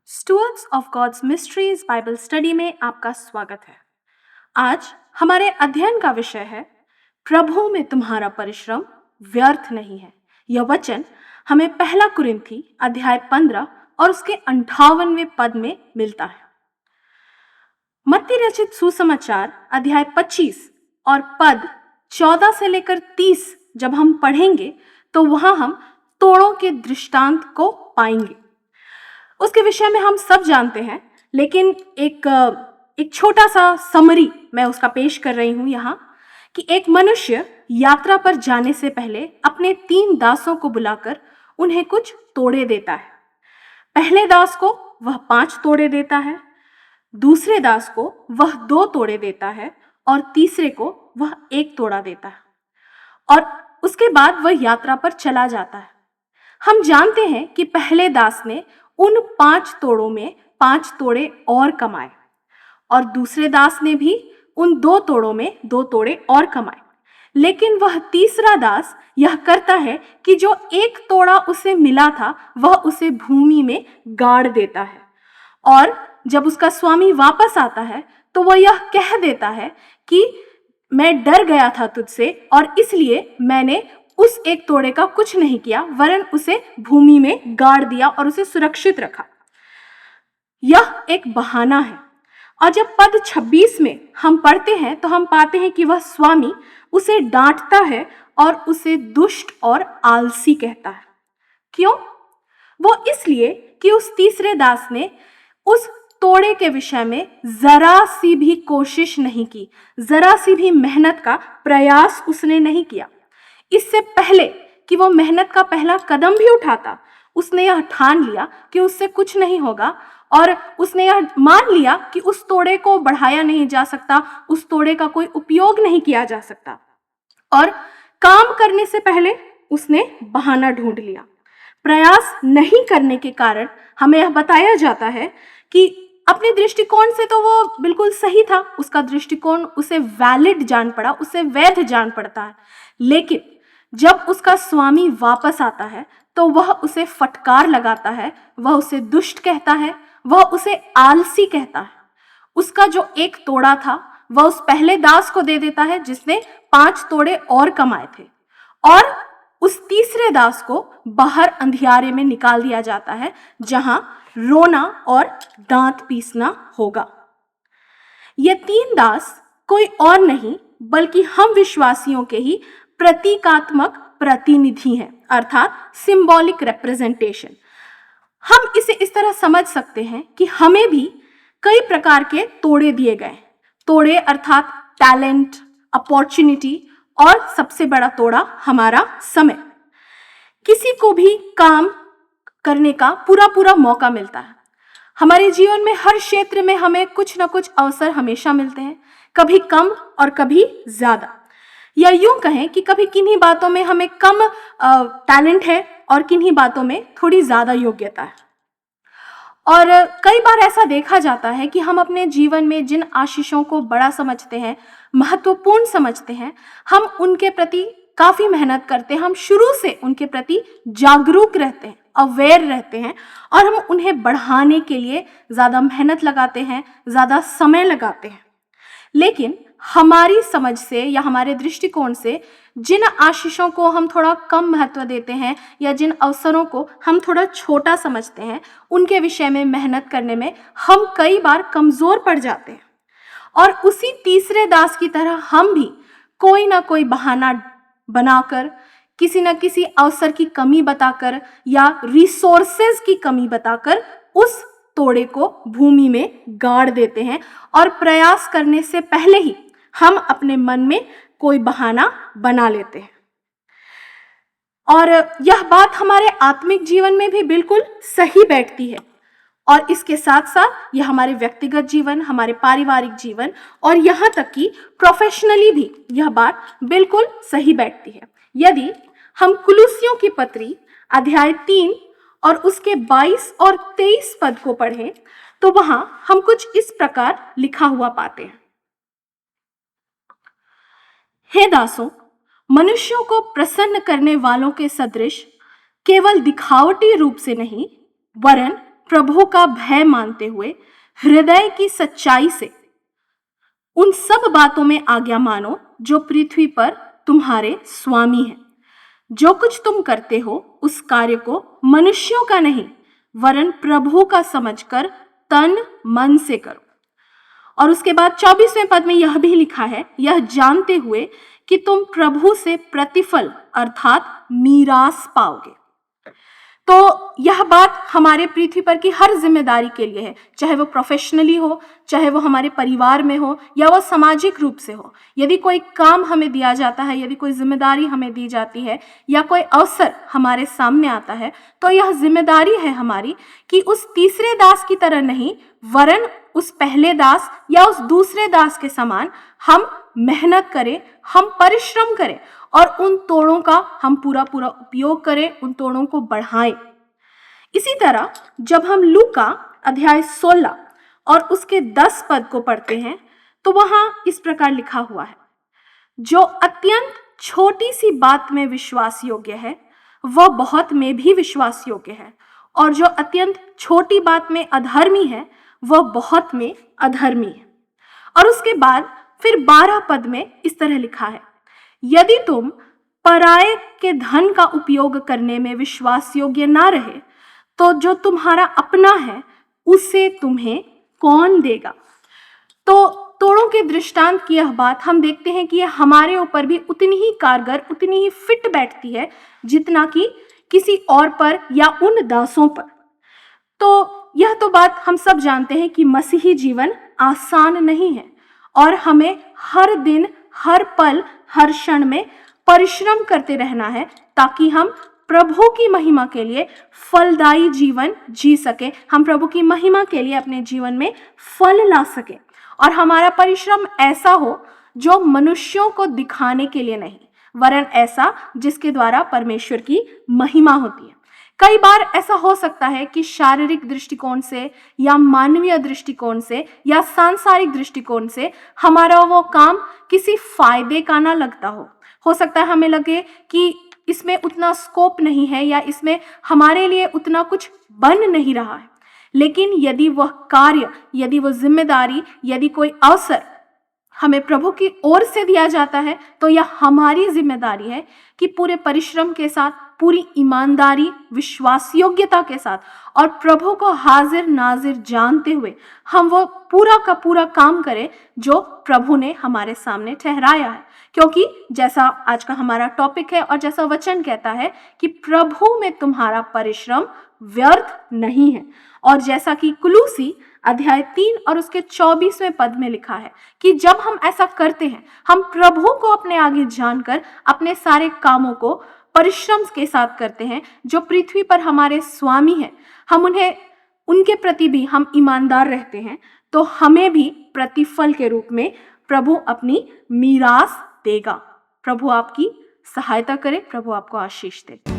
स्टूअर्ड्स of God's mysteries Bible study में आपका स्वागत है। आज हमारे अध्ययन का विषय है प्रभु में तुम्हारा परिश्रम व्यर्थ नहीं है। यह वचन हमें पहला कुरिन्थी अध्याय 15 और उसके 58वें पद में मिलता है। मत्ती रचित सुसमाचार अध्याय 25 और पद 14 से लेकर 30 जब हम पढ़ेंगे तो वहां हम तोड़ों के दृष्टांत को पाएंगे। उसके विषय में हम सब जानते हैं, लेकिन एक छोटा सा समरी मैं उसका पेश कर रही हूं यहाँ कि एक मनुष्य यात्रा पर जाने से पहले अपने 3 दासों को बुलाकर उन्हें कुछ तोड़े देता है। पहले दास को वह 5 तोड़े देता है, दूसरे दास को वह 2 तोड़े देता है और तीसरे को वह 1 तोड़ा देता है और उसके बाद वह यात्रा पर चला जाता है। हम जानते हैं कि पहले दास ने उन 5 तोड़ों में 5 तोड़े और कमाए और दूसरे दास ने भी उन 2 तोड़ों में 2 तोड़े और कमाए। लेकिन वह तीसरा दास यह करता है कि जो 1 तोड़ा उसे मिला था वह उसे भूमि में गाड़ देता है और जब उसका स्वामी वापस आता है तो वह यह कह देता है कि मैं डर गया था तुझसे और इसलिए मैंने उस 1 तोड़े का कुछ नहीं किया, वरन उसे भूमि में गाड़ दिया और उसे सुरक्षित रखा। यह एक बहाना है। और जब पद 26 में हम पढ़ते हैं तो हम पाते हैं कि वह स्वामी उसे डांटता है और उसे दुष्ट और आलसी कहता है। क्यों? वो इसलिए कि उस तीसरे दास ने उस तोड़े के विषय में जरा सी भी कोशिश नहीं की, जरा सी भी मेहनत का प्रयास उसने नहीं किया। इससे पहले कि वो मेहनत का पहला कदम भी उठाता, उसने यह ठान लिया कि उससे कुछ नहीं होगा और उसने यह मान लिया कि उस तोड़े को बढ़ाया नहीं जा सकता, उस तोड़े का कोई उपयोग नहीं किया जा सकता और काम करने से पहले उसने बहाना ढूंढ लिया। प्रयास नहीं करने के कारण हमें यह बताया जाता है कि अपने दृष्टिकोण से तो वो बिल्कुल सही था, उसका दृष्टिकोण उसे वैलिड जान पड़ा, उसे वैध जान पड़ता है। लेकिन जब उसका स्वामी वापस आता है तो वह उसे फटकार लगाता है, वह उसे दुष्ट कहता है, वह उसे आलसी कहता है। उसका जो 1 तोड़ा था वह उस पहले दास को दे देता है जिसने 5 तोड़े और कमाए थे और उस तीसरे दास को बाहर अंधियारे में निकाल दिया जाता है जहां रोना और दांत पीसना होगा। ये 3 दास कोई और नहीं बल्कि हम विश्वासियों के ही प्रतीकात्मक प्रतिनिधि हैं, अर्थात सिंबॉलिक रिप्रेजेंटेशन। हम इसे इस तरह समझ सकते हैं कि हमें भी कई प्रकार के तोड़े दिए गए। तोड़े अर्थात टैलेंट, अपॉर्चुनिटी और सबसे बड़ा तोड़ा हमारा समय। किसी को भी काम करने का पूरा मौका मिलता है। हमारे जीवन में हर क्षेत्र में हमें कुछ ना कुछ अवसर हमेशा मिलते हैं, कभी कम और कभी ज्यादा, या यूं कहें कि कभी किन्हीं बातों में हमें कम टैलेंट है और किन्हीं बातों में थोड़ी ज्यादा योग्यता है। और कई बार ऐसा देखा जाता है कि हम अपने जीवन में जिन आशीषों को बड़ा समझते हैं, महत्वपूर्ण समझते हैं, हम उनके प्रति काफी मेहनत करते हैं, हम शुरू से उनके प्रति जागरूक रहते हैं, अवेयर रहते हैं और हम उन्हें बढ़ाने के लिए ज्यादा मेहनत लगाते हैं, ज्यादा समय लगाते हैं। लेकिन हमारी समझ से या हमारे दृष्टिकोण से जिन आशीषों को हम थोड़ा कम महत्व देते हैं या जिन अवसरों को हम थोड़ा छोटा समझते हैं, उनके विषय में मेहनत करने में हम कई बार कमजोर पड़ जाते हैं और उसी तीसरे दास की तरह हम भी कोई ना कोई बहाना बनाकर, किसी न किसी अवसर की कमी बताकर या रिसोर्सेज की कमी बताकर उस तोड़े को भूमि में गाड़ देते हैं और प्रयास करने से पहले ही हम अपने मन में कोई बहाना बना लेते हैं। और यह बात हमारे आत्मिक जीवन में भी बिल्कुल सही बैठती है और इसके साथ साथ यह हमारे व्यक्तिगत जीवन, हमारे पारिवारिक जीवन और यहाँ तक कि प्रोफेशनली भी यह बात बिल्कुल सही बैठती है। यदि हम कुलुसियों की पत्री अध्याय 3 और उसके 22 और 23 पद को पढ़ें तो वहां हम कुछ इस प्रकार लिखा हुआ पाते हैं। हे दासों, मनुष्यों को प्रसन्न करने वालों के सदृश केवल दिखावटी रूप से नहीं, वरन प्रभु का भय मानते हुए हृदय की सच्चाई से उन सब बातों में आज्ञा मानो जो पृथ्वी पर तुम्हारे स्वामी हैं। जो कुछ तुम करते हो उस कार्य को मनुष्यों का नहीं वरन प्रभु का समझकर तन मन से करो। और उसके बाद 24वें पद में यह भी लिखा है, यह जानते हुए कि तुम प्रभु से प्रतिफल अर्थात मीरास पाओगे। तो यह बात हमारे पृथ्वी पर की हर जिम्मेदारी के लिए है, चाहे वो प्रोफेशनली हो, चाहे वो हमारे परिवार में हो, या वो सामाजिक रूप से हो। यदि कोई काम हमें दिया जाता है, यदि कोई जिम्मेदारी हमें दी जाती है, या कोई अवसर हमारे सामने आता है, तो यह जिम्मेदारी है हमारी कि उस तीसरे दास की तरह नहीं वरन उस पहले दास या उस दूसरे दास के समान हम मेहनत करें, हम परिश्रम करें और उन तोड़ों का हम पूरा उपयोग करें, उन तोड़ों को बढ़ाएं। इसी तरह जब हम लूका अध्याय 16 और उसके 10 पद को पढ़ते हैं तो वहां इस प्रकार लिखा हुआ है, जो अत्यंत छोटी सी बात में विश्वास योग्य है वह बहुत में भी विश्वास योग्य है, और जो अत्यंत छोटी बात में अधर्मी है वह बहुत में अधर्मी है। और उसके बाद फिर 12 पद में इस तरह लिखा है, यदि तुम पराये के धन का उपयोग करने में विश्वास योग्य ना रहे तो जो तुम्हारा अपना है उसे तुम्हें कौन देगा। तो तोड़ों के दृष्टांत की यह बात हम देखते हैं कि यह हमारे ऊपर भी उतनी ही कारगर, उतनी ही फिट बैठती है जितना कि किसी और पर या उन दासों पर। तो यह तो बात हम सब जानते हैं कि मसीही जीवन आसान नहीं है और हमें हर दिन, हर पल, हर क्षण में परिश्रम करते रहना है ताकि हम प्रभु की महिमा के लिए फलदायी जीवन जी सके, हम प्रभु की महिमा के लिए अपने जीवन में फल ला सके। और हमारा परिश्रम ऐसा हो जो मनुष्यों को दिखाने के लिए नहीं वरन ऐसा जिसके द्वारा परमेश्वर की महिमा होती है। कई बार ऐसा हो सकता है कि शारीरिक दृष्टिकोण से या मानवीय दृष्टिकोण से या सांसारिक दृष्टिकोण से हमारा वो काम किसी फायदे का ना लगता हो सकता है हमें लगे कि इसमें उतना स्कोप नहीं है या इसमें हमारे लिए उतना कुछ बन नहीं रहा है। लेकिन यदि वह कार्य, यदि वह जिम्मेदारी, यदि कोई अवसर हमें प्रभु की ओर से दिया जाता है तो यह हमारी जिम्मेदारी है कि पूरे परिश्रम के साथ, पूरी ईमानदारी, विश्वास योग्यता के साथ और प्रभु को हाजिर नाजिर जानते हुए हम वो पूरा का पूरा काम करें जो प्रभु ने हमारे सामने ठहराया है। क्योंकि जैसा आज का हमारा टॉपिक है और जैसा वचन कहता है कि प्रभु में तुम्हारा परिश्रम व्यर्थ नहीं है, और जैसा कि कुलूसी अध्याय 3 और उसके 24वें पद में लिखा है कि जब हम ऐसा करते हैं, हम प्रभु को अपने आगे जानकर अपने सारे कामों को परिश्रम के साथ करते हैं जो पृथ्वी पर हमारे स्वामी हैं, हम उनके प्रति भी हम ईमानदार रहते हैं, तो हमें भी प्रतिफल के रूप में प्रभु अपनी मीरास देगा। प्रभु आपकी सहायता करे, प्रभु आपको आशीष दे।